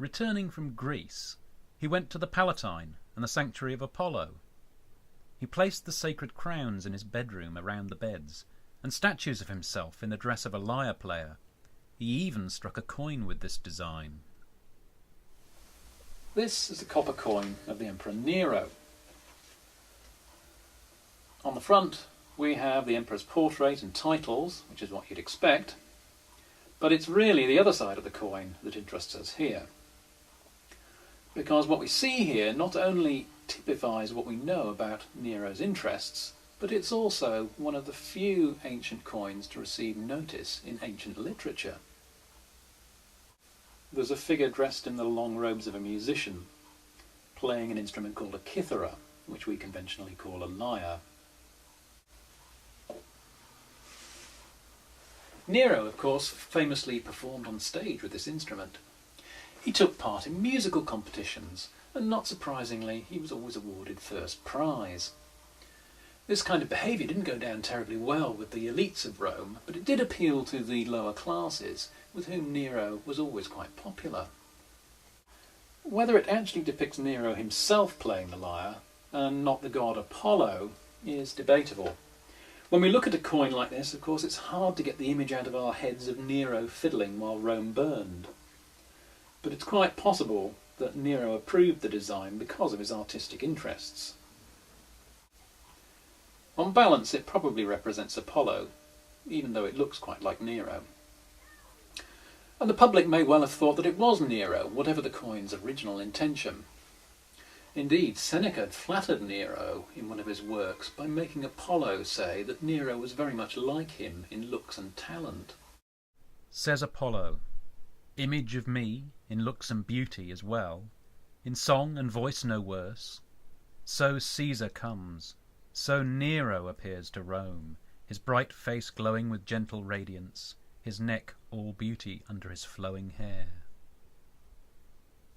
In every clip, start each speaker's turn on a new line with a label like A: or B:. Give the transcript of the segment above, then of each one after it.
A: returning from Greece, he went to the Palatine and the sanctuary of Apollo. He placed the sacred crowns in his bedroom around the beds, and statues of himself in the dress of a lyre player. He even struck a coin with this design. This is a copper coin of the Emperor Nero. On the front we have the Emperor's portrait and titles, which is what you'd expect, but it's really the other side of the coin that interests us here. Because what we see here not only typifies what we know about Nero's interests, but it's also one of the few ancient coins to receive notice in ancient literature. There's a figure dressed in the long robes of a musician, playing an instrument called a kithara, which we conventionally call a lyre. Nero, of course, famously performed on stage with this instrument. He took part in musical competitions, and not surprisingly, he was always awarded first prize. This kind of behaviour didn't go down terribly well with the elites of Rome, but it did appeal to the lower classes, with whom Nero was always quite popular. Whether it actually depicts Nero himself playing the lyre, and not the god Apollo, is debatable. When we look at a coin like this, of course, it's hard to get the image out of our heads of Nero fiddling while Rome burned. But it's quite possible that Nero approved the design because of his artistic interests. On balance, it probably represents Apollo, even though it looks quite like Nero. And the public may well have thought that it was Nero, whatever the coin's original intention. Indeed, Seneca had flattered Nero in one of his works by making Apollo say that Nero was very much like him in looks and talent. Says Apollo, "Image of me, in looks and beauty as well, in song and voice no worse. So Caesar comes, so Nero appears to Rome, his bright face glowing with gentle radiance, his neck all beauty under his flowing hair."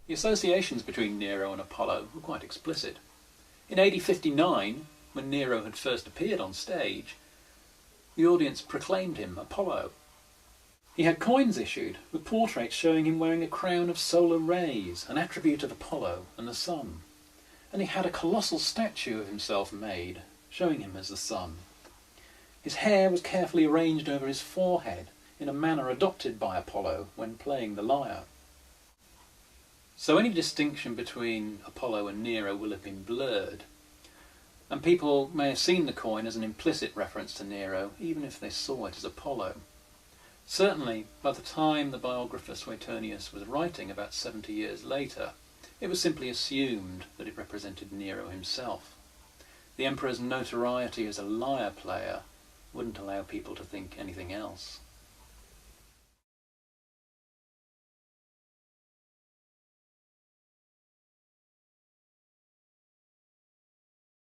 A: The associations between Nero and Apollo were quite explicit. In AD 59, when Nero had first appeared on stage, the audience proclaimed him Apollo. He had coins issued with portraits showing him wearing a crown of solar rays, an attribute of Apollo and the sun. And he had a colossal statue of himself made, showing him as the sun. His hair was carefully arranged over his forehead in a manner adopted by Apollo when playing the lyre. So any distinction between Apollo and Nero will have been blurred, and people may have seen the coin as an implicit reference to Nero, even if they saw it as Apollo. Certainly, by the time the biographer Suetonius was writing about 70 years later, it was simply assumed that it represented Nero himself. The emperor's notoriety as a lyre player wouldn't allow people to think anything else.